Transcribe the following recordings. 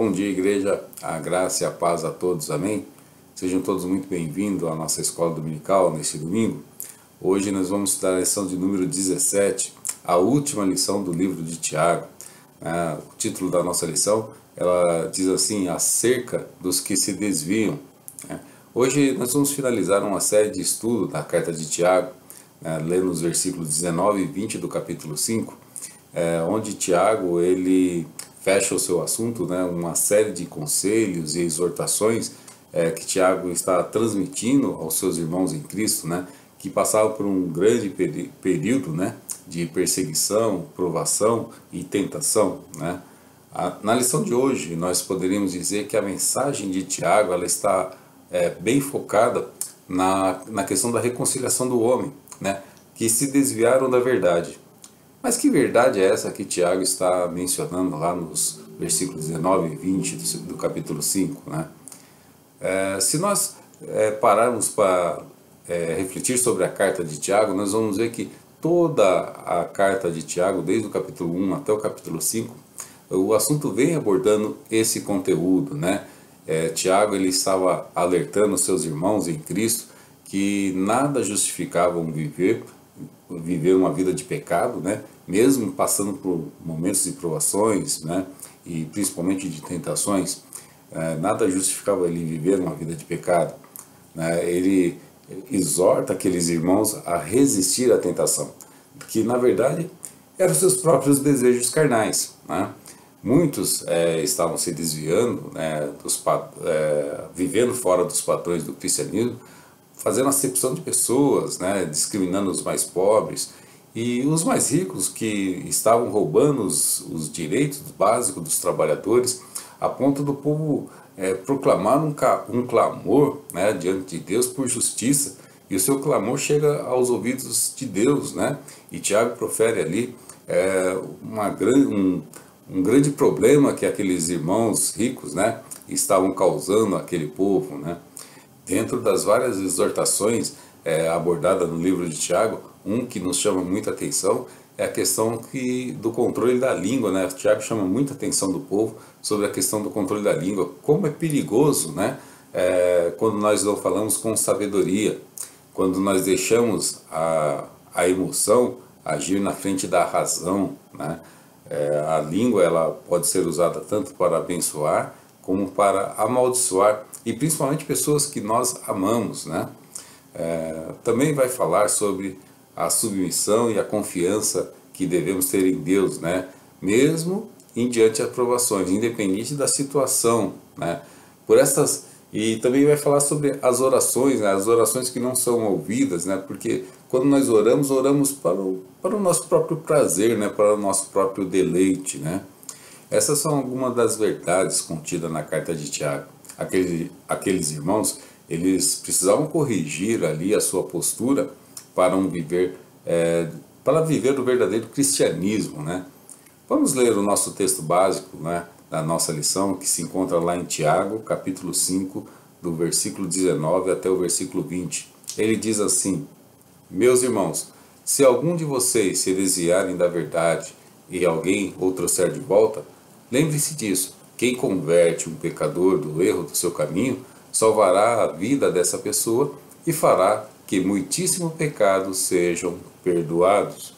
Bom dia, igreja, a graça e a paz a todos, amém? Sejam todos muito bem-vindos à nossa escola dominical neste domingo. Hoje nós vamos estudar a lição de número 17, a última lição do livro de Tiago. O título da nossa lição, ela diz assim, acerca dos que se desviam. Hoje nós vamos finalizar uma série de estudo da carta de Tiago, lendo os versículos 19 e 20 do capítulo 5, onde Tiago ele fecha o seu assunto, uma série de conselhos e exortações que Tiago está transmitindo aos seus irmãos em Cristo, que passavam por um grande período de perseguição, provação e tentação. Na lição de hoje, nós poderíamos dizer que a mensagem de Tiago ela está bem focada na questão da reconciliação do homem, que se desviaram da verdade. Mas que verdade é essa que Tiago está mencionando lá nos versículos 19 e 20 do capítulo 5? Se nós pararmos para refletir sobre a carta de Tiago, nós vamos ver que toda a carta de Tiago, desde o capítulo 1 até o capítulo 5, o assunto vem abordando esse conteúdo. Tiago ele estava alertando seus irmãos em Cristo que nada justificavam viver uma vida de pecado, mesmo passando por momentos de provações, e principalmente de tentações, nada justificava ele viver uma vida de pecado. Ele exorta aqueles irmãos a resistir à tentação, que na verdade eram seus próprios desejos carnais. Muitos estavam se desviando, vivendo fora dos padrões do cristianismo, fazendo acepção de pessoas, discriminando os mais pobres e os mais ricos que estavam roubando os direitos básicos dos trabalhadores, a ponto do povo proclamar um clamor diante de Deus por justiça, e o seu clamor chega aos ouvidos de Deus, e Tiago profere ali um grande problema que aqueles irmãos ricos estavam causando àquele povo. Dentro das várias exortações abordadas no livro de Tiago, um que nos chama muita atenção é a questão do controle da língua. Tiago chama muita atenção do povo sobre a questão do controle da língua, como é perigoso quando nós não falamos com sabedoria, quando nós deixamos a emoção agir na frente da razão. A língua ela pode ser usada tanto para abençoar como para amaldiçoar, e principalmente pessoas que nós amamos. Também vai falar sobre a submissão e a confiança que devemos ter em Deus, mesmo em diante de provações, independente da situação. E também vai falar sobre as orações que não são ouvidas, porque quando nós oramos para o nosso próprio prazer, para o nosso próprio deleite. Essas são algumas das verdades contidas na carta de Tiago. Aqueles irmãos, eles precisavam corrigir ali a sua postura para viver o verdadeiro cristianismo. Vamos ler o nosso texto básico da nossa lição, que se encontra lá em Tiago, capítulo 5, do versículo 19 até o versículo 20. Ele diz assim: meus irmãos, se algum de vocês se desviarem da verdade e alguém o trouxer de volta, lembre-se disso. Quem converte um pecador do erro do seu caminho, salvará a vida dessa pessoa e fará que muitíssimos pecados sejam perdoados.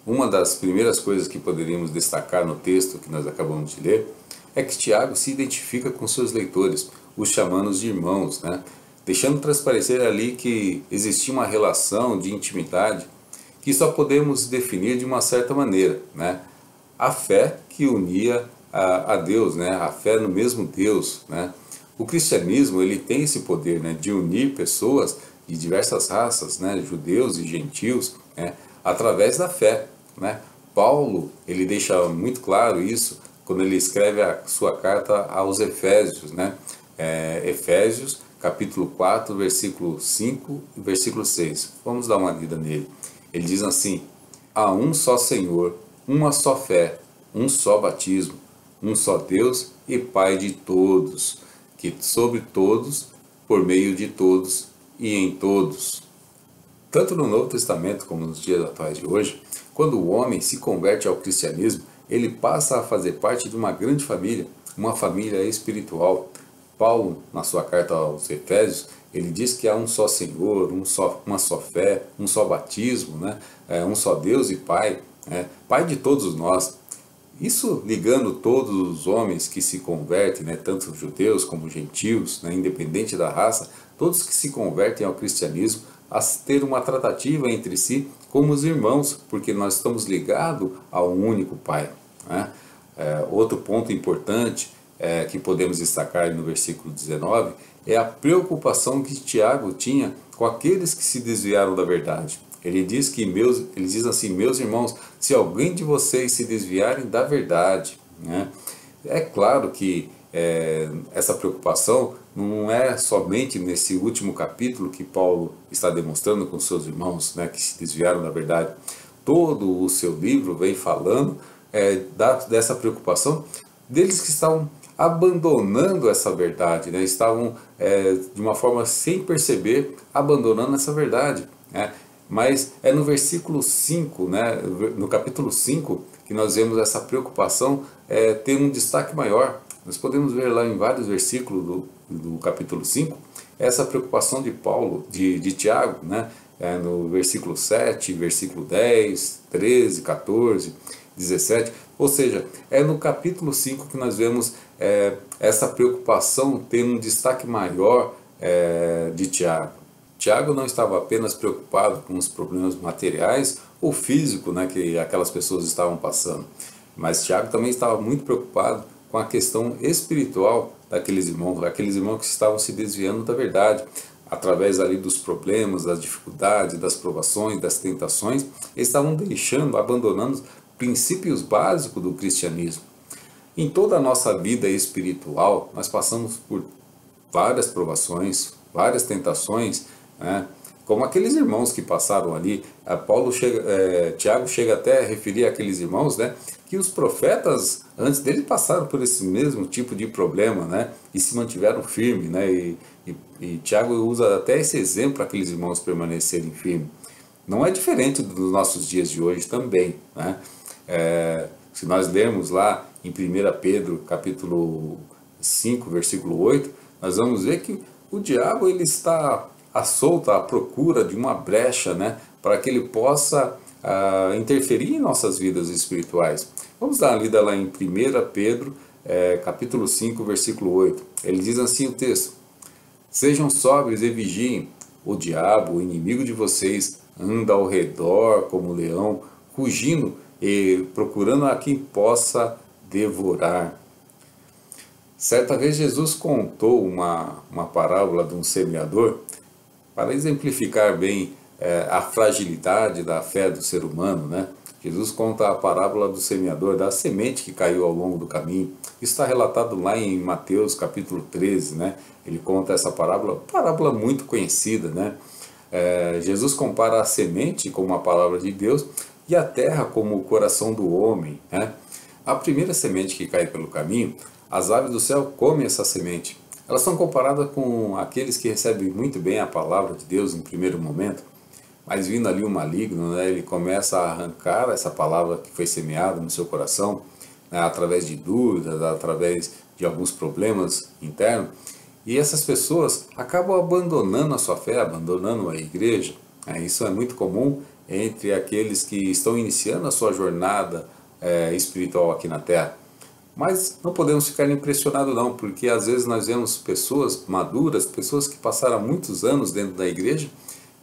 Uma das primeiras coisas que poderíamos destacar no texto que nós acabamos de ler é que Tiago se identifica com seus leitores, os chamando de irmãos, deixando transparecer ali que existia uma relação de intimidade que só podemos definir de uma certa maneira, a fé que unia a Deus, a fé no mesmo Deus. O cristianismo ele tem esse poder de unir pessoas de diversas raças, judeus e gentios, através da fé. Paulo ele deixa muito claro isso quando ele escreve a sua carta aos Efésios, Efésios capítulo 4, versículo 5 e versículo 6. Vamos dar uma lida nele. Ele diz assim: há um só Senhor, uma só fé, um só batismo, um só Deus e Pai de todos, que sobre todos, por meio de todos e em todos. Tanto no Novo Testamento como nos dias atuais de hoje, quando o homem se converte ao cristianismo, ele passa a fazer parte de uma grande família, uma família espiritual. Paulo, na sua carta aos Efésios, ele diz que há um só Senhor, uma só fé, um só batismo, né? Um só Deus e Pai, Pai de todos nós. Isso ligando todos os homens que se convertem, né, tanto judeus como gentios, né, independente da raça, todos que se convertem ao cristianismo, a ter uma tratativa entre si como os irmãos, porque nós estamos ligados a um único Pai, né? Outro ponto importante que podemos destacar no versículo 19 é a preocupação que Tiago tinha com aqueles que se desviaram da verdade. Ele diz assim, meus irmãos, se alguém de vocês se desviarem da verdade, né? É claro que essa preocupação não é somente nesse último capítulo que Paulo está demonstrando com seus irmãos, né, que se desviaram da verdade. Todo o seu livro vem falando dessa preocupação deles que estavam abandonando essa verdade, né? Estavam de uma forma sem perceber abandonando essa verdade, né? Mas é no versículo 5, né, no capítulo 5, que nós vemos essa preocupação ter um destaque maior. Nós podemos ver lá em vários versículos do capítulo 5, essa preocupação de Paulo, de Tiago, né, no versículo 7, versículo 10, 13, 14, 17. Ou seja, é no capítulo 5 que nós vemos essa preocupação ter um destaque maior de Tiago. Tiago não estava apenas preocupado com os problemas materiais ou físicos, né, que aquelas pessoas estavam passando, mas Tiago também estava muito preocupado com a questão espiritual daqueles irmãos que estavam se desviando da verdade, através ali dos problemas, das dificuldades, das provações, das tentações, eles estavam abandonando princípios básicos do cristianismo. Em toda a nossa vida espiritual, nós passamos por várias provações, várias tentações, né? Como aqueles irmãos que passaram ali. Tiago chega até a referir àqueles irmãos, né, que os profetas antes dele passaram por esse mesmo tipo de problema, né, e se mantiveram firmes, né, e Tiago usa até esse exemplo para aqueles irmãos permanecerem firmes. Não é diferente dos nossos dias de hoje também, né? Se nós lermos lá em 1 Pedro capítulo 5, versículo 8, nós vamos ver que o diabo ele está à procura de uma brecha, né, para que ele possa interferir em nossas vidas espirituais. Vamos dar uma lida lá em 1 Pedro, capítulo 5, versículo 8. Ele diz assim o texto: sejam sóbrios e vigiem, o diabo, o inimigo de vocês, anda ao redor como um leão, rugindo e procurando a quem possa devorar. Certa vez Jesus contou uma parábola de um semeador para exemplificar bem a fragilidade da fé do ser humano, né? Jesus conta a parábola do semeador, da semente que caiu ao longo do caminho. Isso está relatado lá em Mateus capítulo 13, né? Ele conta essa parábola muito conhecida, né? Jesus compara a semente como a palavra de Deus e a terra como o coração do homem, né? A primeira semente que cai pelo caminho, as aves do céu comem essa semente. Elas são comparadas com aqueles que recebem muito bem a palavra de Deus em primeiro momento, mas vindo ali o maligno, né, ele começa a arrancar essa palavra que foi semeada no seu coração, né, através de dúvidas, através de alguns problemas internos, e essas pessoas acabam abandonando a sua fé, abandonando a igreja. Isso é muito comum entre aqueles que estão iniciando a sua jornada espiritual aqui na Terra. Mas não podemos ficar impressionados não, porque às vezes nós vemos pessoas maduras, pessoas que passaram muitos anos dentro da igreja,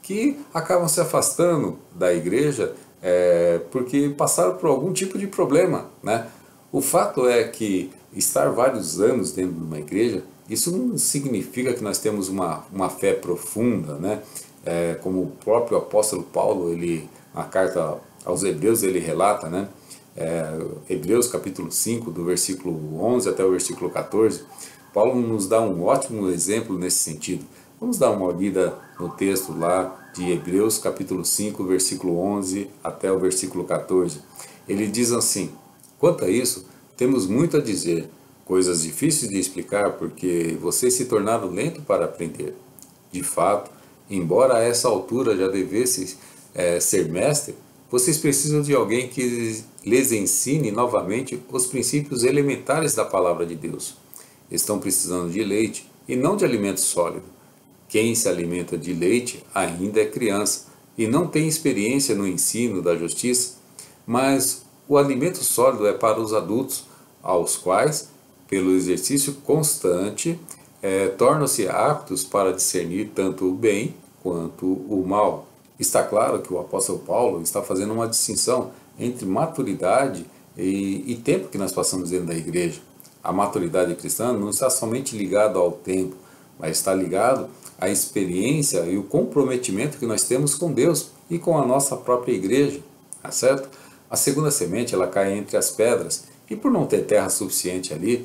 que acabam se afastando da igreja porque passaram por algum tipo de problema, né? O fato é que estar vários anos dentro de uma igreja, isso não significa que nós temos uma fé profunda, né? Como o próprio apóstolo Paulo, na carta aos Hebreus, ele relata, né? Hebreus capítulo 5, do versículo 11 até o versículo 14, Paulo nos dá um ótimo exemplo nesse sentido. Vamos dar uma olhada no texto lá de Hebreus capítulo 5, versículo 11 até o versículo 14. Ele diz assim: quanto a isso, temos muito a dizer, coisas difíceis de explicar, porque vocês se tornaram lentos para aprender. De fato, embora a essa altura já devesseis ser mestre, vocês precisam de alguém que lhes ensine novamente os princípios elementares da palavra de Deus. Estão precisando de leite e não de alimento sólido. Quem se alimenta de leite ainda é criança e não tem experiência no ensino da justiça, mas o alimento sólido é para os adultos, aos quais, pelo exercício constante, tornam-se aptos para discernir tanto o bem quanto o mal. Está claro que o apóstolo Paulo está fazendo uma distinção entre maturidade e tempo que nós passamos dentro da igreja. A maturidade cristã não está somente ligada ao tempo, mas está ligado à experiência e o comprometimento que nós temos com Deus e com a nossa própria igreja, tá certo? A segunda semente, ela cai entre as pedras, e por não ter terra suficiente ali,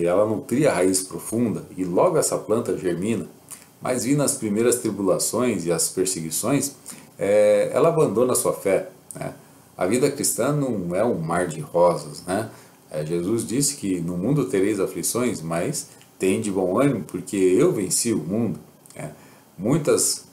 ela não cria raiz profunda, e logo essa planta germina. Mas vindo as primeiras tribulações e as perseguições, ela abandona a sua fé, né? A vida cristã não é um mar de rosas, né? Jesus disse que no mundo tereis aflições, mas tende bom ânimo, porque eu venci o mundo, né? Muitas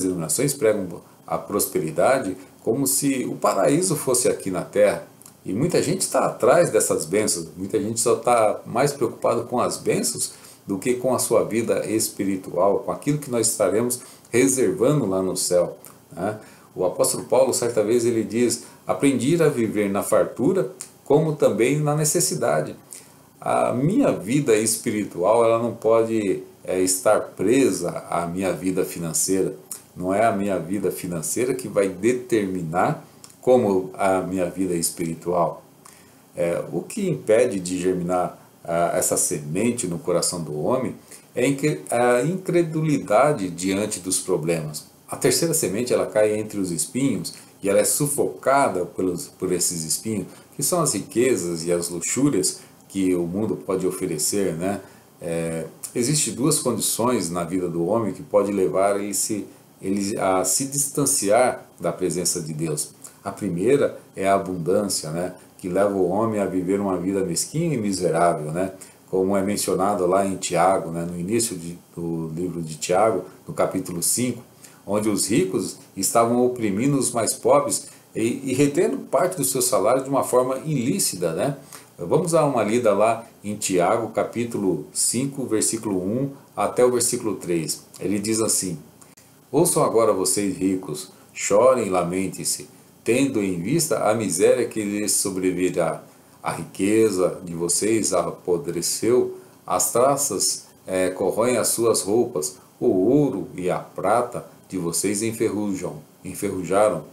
denominações pregam a prosperidade como se o paraíso fosse aqui na terra. E muita gente está atrás dessas bênçãos, muita gente só está mais preocupado com as bênçãos do que com a sua vida espiritual, com aquilo que nós estaremos reservando lá no céu, né? O apóstolo Paulo, certa vez, ele diz: aprendi a viver na fartura, como também na necessidade. A minha vida espiritual, ela não pode estar presa à minha vida financeira. Não é a minha vida financeira que vai determinar como a minha vida espiritual. O que impede de germinar essa semente no coração do homem é a incredulidade diante dos problemas. A terceira semente, ela cai entre os espinhos e ela é sufocada por esses espinhos, que são as riquezas e as luxúrias que o mundo pode oferecer, né? Existem duas condições na vida do homem que pode levar ele a se distanciar da presença de Deus. A primeira é a abundância, né? Que leva o homem a viver uma vida mesquinha e miserável, né? Como é mencionado lá em Tiago, né? No início do livro de Tiago, no capítulo 5, onde os ricos estavam oprimindo os mais pobres e retendo parte do seu salário de uma forma ilícita, né? Vamos dar uma lida lá em Tiago, capítulo 5, versículo 1 até o versículo 3. Ele diz assim: ouçam agora vocês ricos, chorem e lamentem-se, tendo em vista a miséria que lhes sobrevirá. A riqueza de vocês apodreceu, as traças corroem as suas roupas, o ouro e a prata de vocês enferrujaram.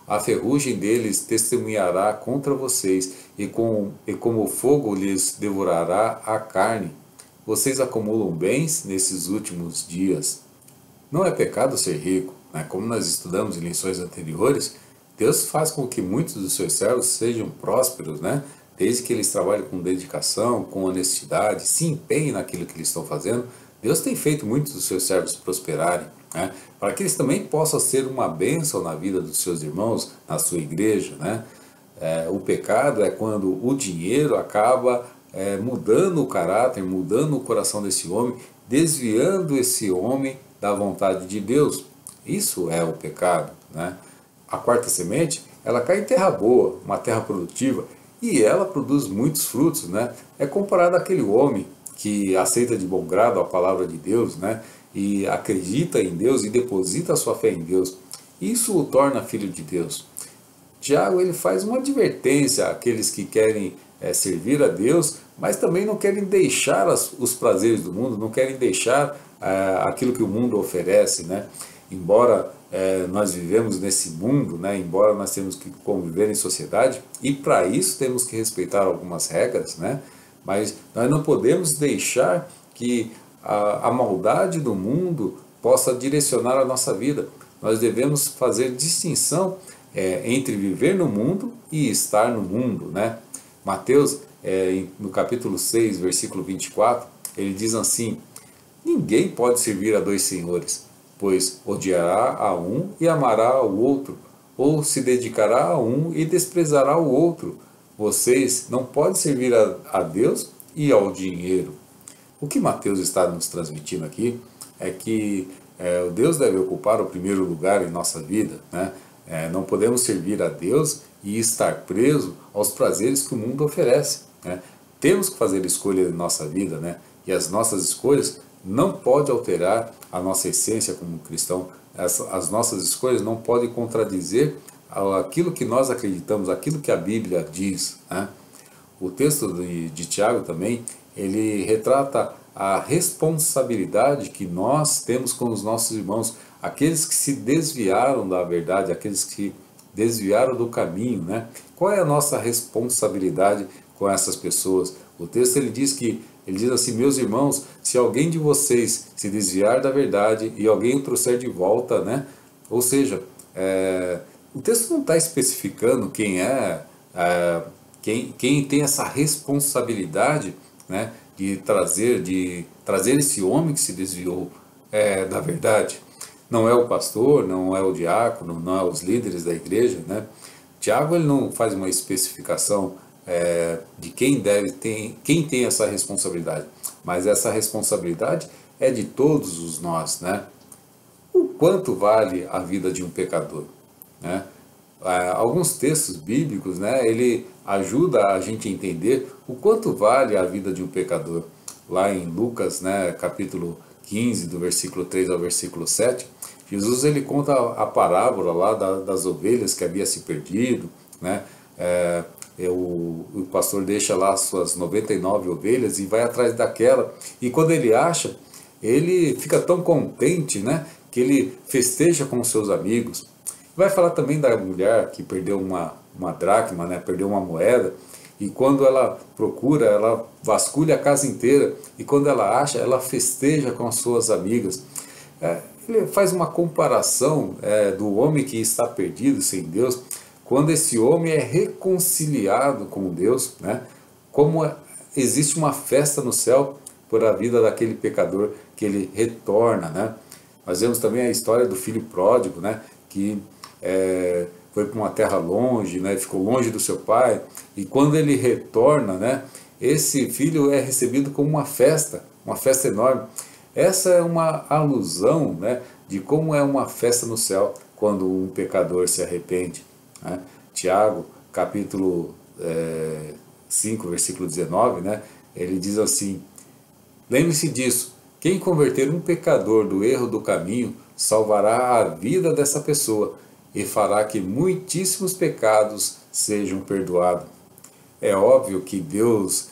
A ferrugem deles testemunhará contra vocês, e como o fogo lhes devorará a carne. Vocês acumulam bens nesses últimos dias. Não é pecado ser rico, né? Como nós estudamos em lições anteriores, Deus faz com que muitos dos seus servos sejam prósperos, né? Desde que eles trabalhem com dedicação, com honestidade, se empenhem naquilo que eles estão fazendo. Deus tem feito muitos dos seus servos prosperarem, né? Para que eles também possam ser uma bênção na vida dos seus irmãos, na sua igreja, né? O pecado é quando o dinheiro acaba mudando o caráter, mudando o coração desse homem, desviando esse homem da vontade de Deus. Isso é o pecado, né? A quarta semente, ela cai em terra boa, uma terra produtiva, e ela produz muitos frutos, né? É comparado àquele homem que aceita de bom grado a palavra de Deus, né? E acredita em Deus e deposita a sua fé em Deus. Isso o torna filho de Deus. Tiago, ele faz uma advertência àqueles que querem servir a Deus, mas também não querem deixar os prazeres do mundo, não querem deixar aquilo que o mundo oferece, né? Embora nós vivemos nesse mundo, né? Embora nós temos que conviver em sociedade, e para isso temos que respeitar algumas regras, né? Mas nós não podemos deixar que a maldade do mundo possa direcionar a nossa vida. Nós devemos fazer distinção entre viver no mundo e estar no mundo, né? Mateus, no capítulo 6, versículo 24, ele diz assim: ninguém pode servir a dois senhores, pois odiará a um e amará ao outro, ou se dedicará a um e desprezará o outro. Vocês não podem servir a Deus e ao dinheiro. O que Mateus está nos transmitindo aqui é que o Deus deve ocupar o primeiro lugar em nossa vida, né? Não podemos servir a Deus e estar preso aos prazeres que o mundo oferece, né? Temos que fazer escolha em nossa vida, né? E as nossas escolhas não podem alterar a nossa essência como cristão. As nossas escolhas não podem contradizer aquilo que nós acreditamos, aquilo que a Bíblia diz, né? O texto de Tiago também, ele retrata a responsabilidade que nós temos com os nossos irmãos, aqueles que se desviaram da verdade, aqueles que desviaram do caminho, né? Qual é a nossa responsabilidade com essas pessoas? O texto ele diz assim: meus irmãos, se alguém de vocês se desviar da verdade e alguém o trouxer de volta, né? Ou seja, o texto não está especificando quem tem essa responsabilidade, né, de trazer esse homem que se desviou da verdade. Não é o pastor, não é o diácono, não é os líderes da igreja, né? Tiago ele não faz uma especificação de quem tem essa responsabilidade, mas essa responsabilidade é de todos nós, né? O quanto vale a vida de um pecador, né? Alguns textos bíblicos, né, ele ajuda a gente a entender o quanto vale a vida de um pecador. Lá em Lucas, né, capítulo 15, do versículo 3 ao versículo 7, Jesus ele conta a parábola lá das ovelhas que havia se perdido, né? O pastor deixa lá as suas 99 ovelhas e vai atrás daquela, e quando ele acha, ele fica tão contente, né, que ele festeja com os seus amigos. Vai falar também da mulher que perdeu uma dracma, né, perdeu uma moeda, e quando ela procura, ela vasculha a casa inteira, e quando ela acha, ela festeja com as suas amigas. Ele faz uma comparação do homem que está perdido sem Deus, quando esse homem é reconciliado com Deus, né, como existe uma festa no céu por a vida daquele pecador que ele retorna, né. Nós vemos também a história do filho pródigo, né, que foi para uma terra longe, né, ficou longe do seu pai, e quando ele retorna, né, esse filho é recebido como uma festa enorme. Essa é uma alusão, né, de como é uma festa no céu quando um pecador se arrepende, né? Tiago, capítulo 5, versículo 19, né, ele diz assim: lembre-se disso, quem converter um pecador do erro do caminho salvará a vida dessa pessoa e fará que muitíssimos pecados sejam perdoados. É óbvio que Deus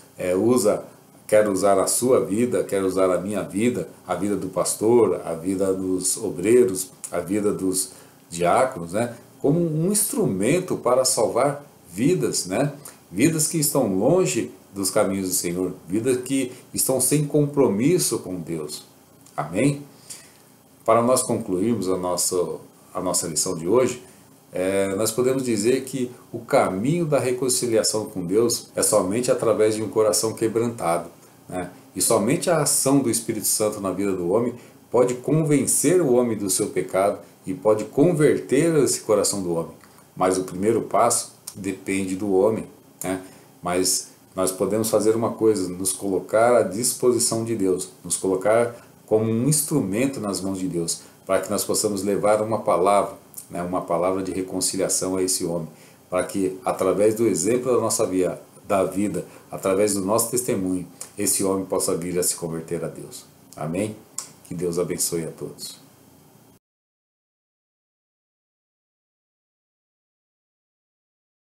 quer usar a sua vida, quer usar a minha vida, a vida do pastor, a vida dos obreiros, a vida dos diáconos, né, como um instrumento para salvar vidas, né, vidas que estão longe dos caminhos do Senhor, vidas que estão sem compromisso com Deus. Amém? Para nós concluirmos a nossa lição de hoje, nós podemos dizer que o caminho da reconciliação com Deus é somente através de um coração quebrantado, né? E somente a ação do Espírito Santo na vida do homem pode convencer o homem do seu pecado e pode converter esse coração do homem. Mas o primeiro passo depende do homem, né? Mas nós podemos fazer uma coisa: nos colocar à disposição de Deus, nos colocar como um instrumento nas mãos de Deus, para que nós possamos levar uma palavra, né, uma palavra de reconciliação a esse homem, para que através do exemplo da nossa vida, através do nosso testemunho, esse homem possa vir a se converter a Deus. Amém? Que Deus abençoe a todos.